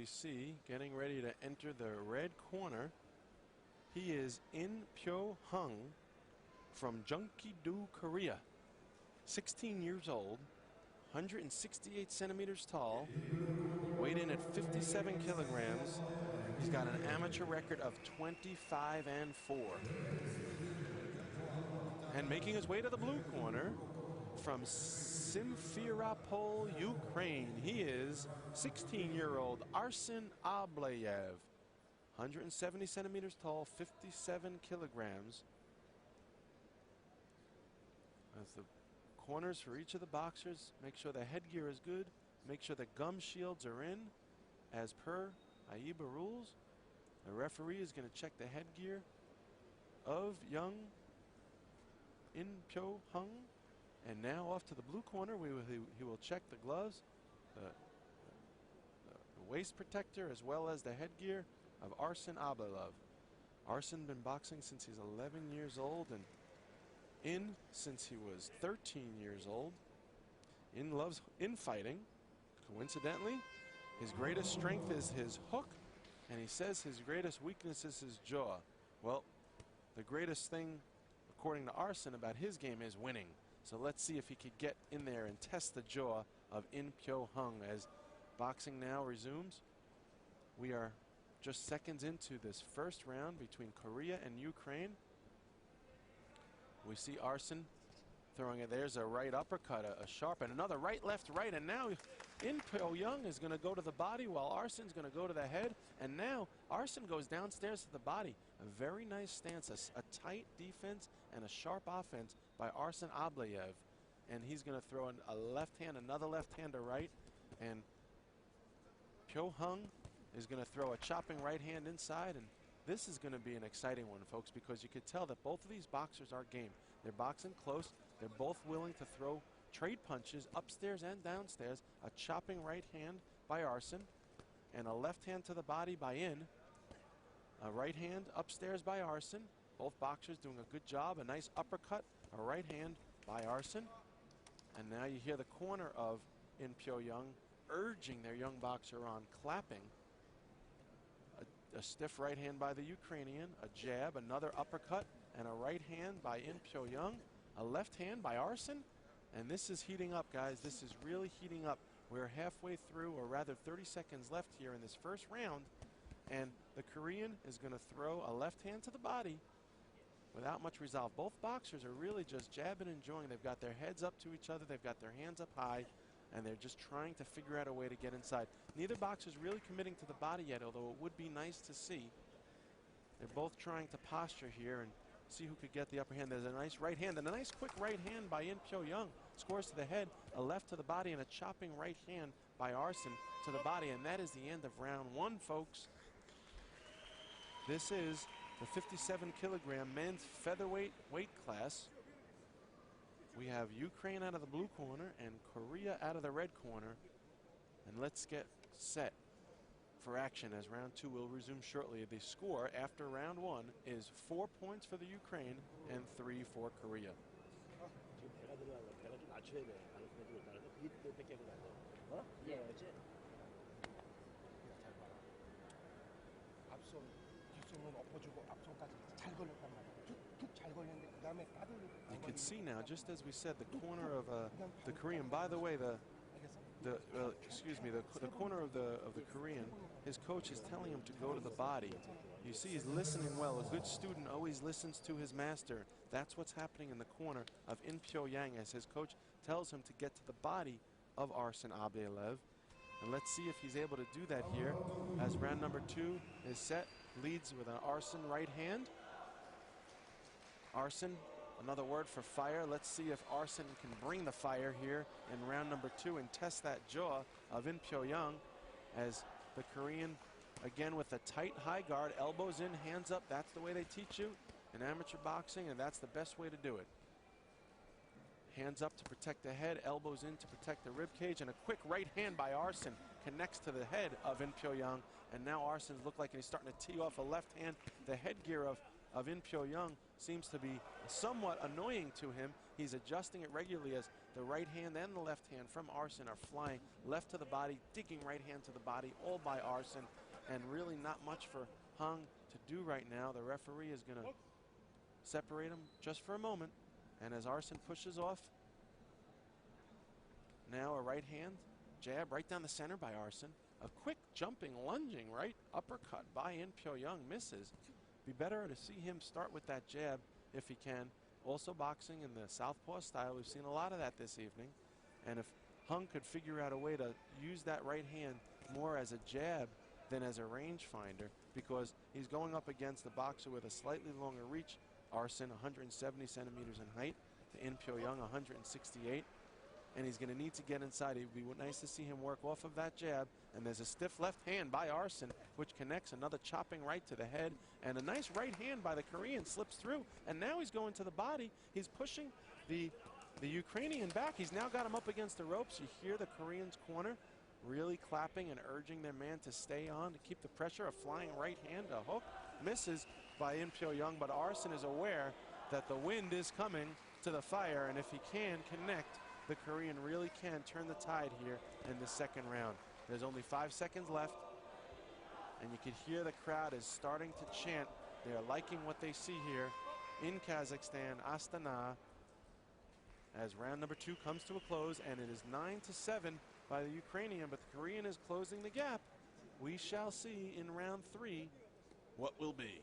we see getting ready to enter the red corner. He is In-Pyo from Jeongi-do, Korea. 16 years old, 168 centimeters tall, weighed in at 57 kilograms. He's got an amateur record of 25-4. And making his way to the blue corner from Simferopol, Ukraine, he is 16-year-old Arsen Ablayev, 170 centimeters tall, 57 kilograms. As the corners for each of the boxers, make sure the headgear is good, make sure the gum shields are in as per AIBA rules. The referee is going to check the headgear of young In-Pyo. And now off to the blue corner, he will check the gloves, the waist protector, as well as the headgear of Arsen Ablayev. Arsen been boxing since he's 11 years old, and since he was 13 years old. Loves infighting. Coincidentally, his greatest strength is his hook, and he says his greatest weakness is his jaw. Well, the greatest thing, according to Arsen, about his game is winning. So let's see if he could get in there and test the jaw of In-Pyo as boxing now resumes. We are just seconds into this first round between Korea and Ukraine. We see Arsen throwing it. There's a right uppercut, a sharp, and another right, left, right. And now In-Pyo is going to go to the body while Arsen's going to go to the head. And now Arsen goes downstairs to the body. A very nice stance, a tight defense and a sharp offense by Arsen Ablayev. And he's going to throw a left hand, another left hand to right. And Pyo is going to throw a chopping right hand inside. And this is going to be an exciting one, folks, because you could tell that both of these boxers are game. They're boxing close. They're both willing to throw trade punches upstairs and downstairs. A chopping right hand by Arsen, and a left hand to the body by In. A right hand upstairs by Arsen. Both boxers doing a good job. A nice uppercut, a right hand by Arsen. And now you hear the corner of In-Pyo urging their young boxer on, clapping. A stiff right hand by the Ukrainian, a jab, another uppercut, and a right hand by In-Pyo. A left hand by Arsen. And this is heating up, guys. This is really heating up. We're halfway through, or rather 30 seconds left here in this first round. And the Korean is going to throw a left hand to the body without much resolve. Both boxers are really just jabbing and enjoying. They've got their heads up to each other. They've got their hands up high. And they're just trying to figure out a way to get inside. Neither boxer's really committing to the body yet, although it would be nice to see. They're both trying to posture here and see who could get the upper hand. There's a nice right hand and a nice quick right hand by In-Pyo. Scores to the head, a left to the body, and a chopping right hand by Arsen to the body. And that is the end of round one, folks. This is the 57-kilogram men's featherweight weight class. We have Ukraine out of the blue corner and Korea out of the red corner. And let's get set for action as round two will resume shortly. The score after round one is 4 points for the Ukraine and 3 for Korea. You can see now, just as we said, the corner of the Korean. By the way, the corner of the Korean, his coach is telling him to go to the body. You see he's listening well. A good student always listens to his master. That's what's happening in the corner of In-Pyo as his coach tells him to get to the body of Arsen Ablayev. And let's see if he's able to do that here as round number two is set. Leads with an Arsen right hand. Arsen, another word for fire. Let's see if Arsen can bring the fire here in round number two and test that jaw of In-Pyo as the Korean, again with a tight high guard, elbows in, hands up. That's the way they teach you in amateur boxing, and that's the best way to do it. Hands up to protect the head, elbows in to protect the rib cage, and a quick right hand by Arsen connects to the head of In-Pyo. And now Arsen's look like he's starting to tee off a left hand. The headgear of In-Pyo seems to be somewhat annoying to him. He's adjusting it regularly as the right hand and the left hand from Arsen are flying left to the body, digging right hand to the body, all by Arsen, and really not much for Hung to do right now. The referee is going to separate him just for a moment, and as Arsen pushes off, now a right hand jab right down the center by Arsen. A quick jumping, lunging right uppercut by In-Pyo misses. Be better to see him start with that jab if he can. Also boxing in the southpaw style. We've seen a lot of that this evening. And if Hung could figure out a way to use that right hand more as a jab than as a rangefinder, because he's going up against a boxer with a slightly longer reach. Arsen, 170 centimeters in height, to In-Pyo 168. And he's going to need to get inside. It would be nice to see him work off of that jab. And there's a stiff left hand by Arsen, which connects another chopping right to the head. And a nice right hand by the Korean slips through. And now he's going to the body. He's pushing the Ukrainian back. He's now got him up against the ropes. You hear the Korean's corner really clapping and urging their man to stay on, to keep the pressure. A flying right hand, a hook, misses by In-Pyo, but Arsen is aware that the wind is coming to the fire. And if he can connect, the Korean really can turn the tide here in the second round. There's only 5 seconds left, and you can hear the crowd is starting to chant. They're liking what they see here in Kazakhstan, Astana, as round number 2 comes to a close, and it is 9-7 by the Ukrainian, but the Korean is closing the gap. We shall see in round 3 what will be.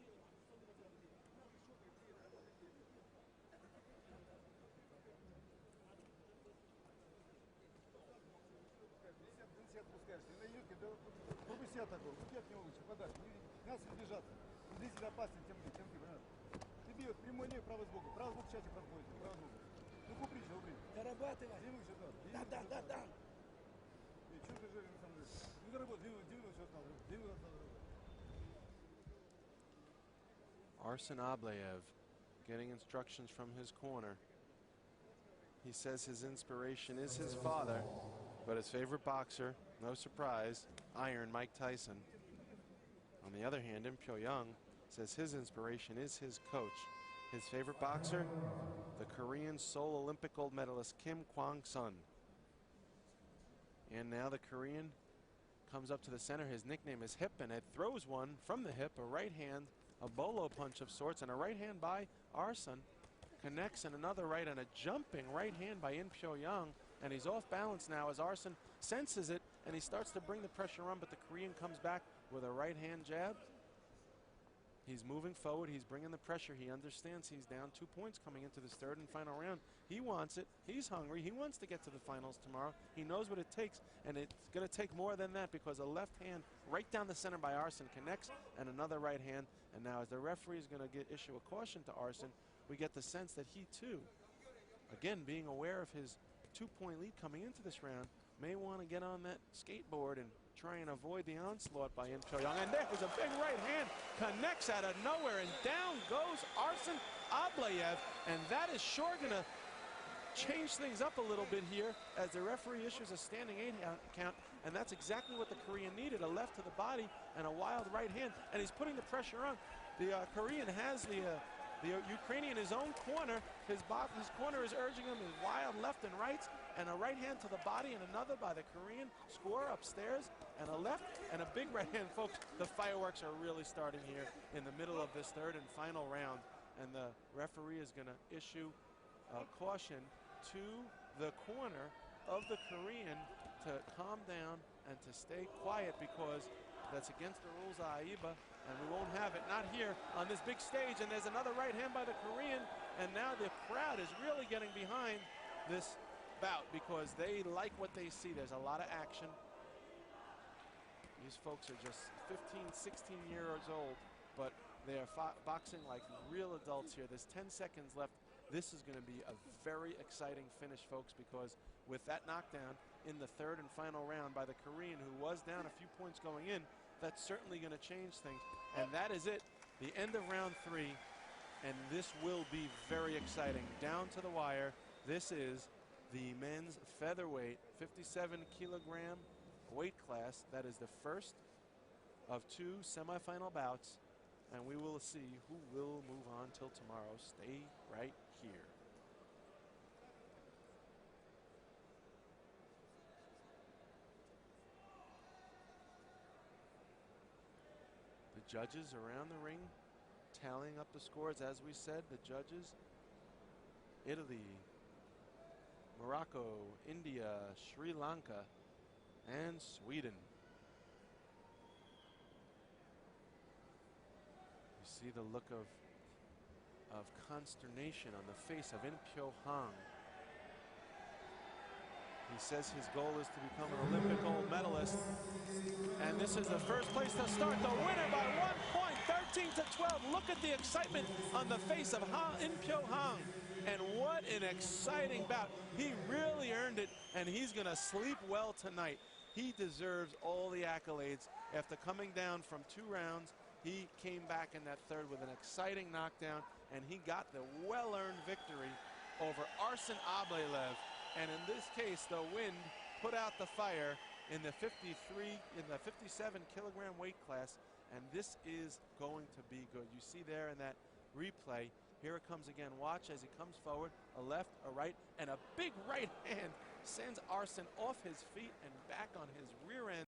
Arsen Ablayev getting instructions from his corner. He says his inspiration is his father, but his favorite boxer, no surprise, Iron Mike Tyson. On the other hand, In-Pyo says his inspiration is his coach. His favorite boxer, the Korean Seoul Olympic gold medalist Kim Kwang-sun. And now the Korean comes up to the center. His nickname is Hip, and it throws one from the hip, a right hand, a bolo punch of sorts, and a right hand by Arsen. Connects, and another right, and a jumping right hand by In-Pyo, and he's off balance now as Arsen senses it, and he starts to bring the pressure on, but the Korean comes back with a right hand jab. He's moving forward. He's bringing the pressure. He understands he's down 2 points coming into this third and final round. He wants it. He's hungry. He wants to get to the finals tomorrow. He knows what it takes, and it's going to take more than that, because a left hand right down the center by Arsen connects, and another right hand. And now as the referee is going to issue a caution to Arsen, we get the sense that he too, again being aware of his 2-point lead coming into this round, may want to get on that skateboard and try and avoid the onslaught by In-Pyo. And there's a big right hand, connects out of nowhere, and down goes Arsen Ablayev. And that is sure going to change things up a little bit here as the referee issues a standing 8 count. And that's exactly what the Korean needed, a left to the body and a wild right hand. And he's putting the pressure on. The Korean has the Ukrainian in his own corner. His corner is urging him in wild left and rights, and a right hand to the body and another by the Korean. Score upstairs, and a left and a big right hand. Folks, the fireworks are really starting here in the middle of this third and final round, and the referee is going to issue a caution to the corner of the Korean to calm down and to stay quiet, because that's against the rules of AIBA, and we won't have it, not here on this big stage. And there's another right hand by the Korean, and now the crowd is really getting behind this bout because they like what they see. There's a lot of action. These folks are just 15, 16 years old, but they are boxing like real adults here. There's 10 seconds left. This is going to be a very exciting finish, folks, because with that knockdown in the third and final round by the Korean, who was down a few points going in, that's certainly going to change things. And that is it, the end of round 3, and this will be very exciting. Down to the wire, this is the men's featherweight 57-kilogram weight class. That is the first of 2 semifinal bouts, and we will see who will move on till tomorrow. Stay right here. judges around the ring tallying up the scores. As we said, the judges: Italy, Morocco, India, Sri Lanka, and Sweden. You see the look of consternation on the face of In-Pyo. He says his goal is to become an Olympic gold medalist. And this is the first place to start. The winner by 1 point, 13-12. Look at the excitement on the face of In-Pyo. And what an exciting bout. He really earned it, and he's going to sleep well tonight. He deserves all the accolades. After coming down from 2 rounds, he came back in that third with an exciting knockdown, and he got the well-earned victory over Arsen Ablaylev. And in this case, the wind put out the fire in the 57 kilogram weight class, and this is going to be good. You see there in that replay, here it comes again. Watch as he comes forward, a left, a right, and a big right hand sends Arsen off his feet and back on his rear end.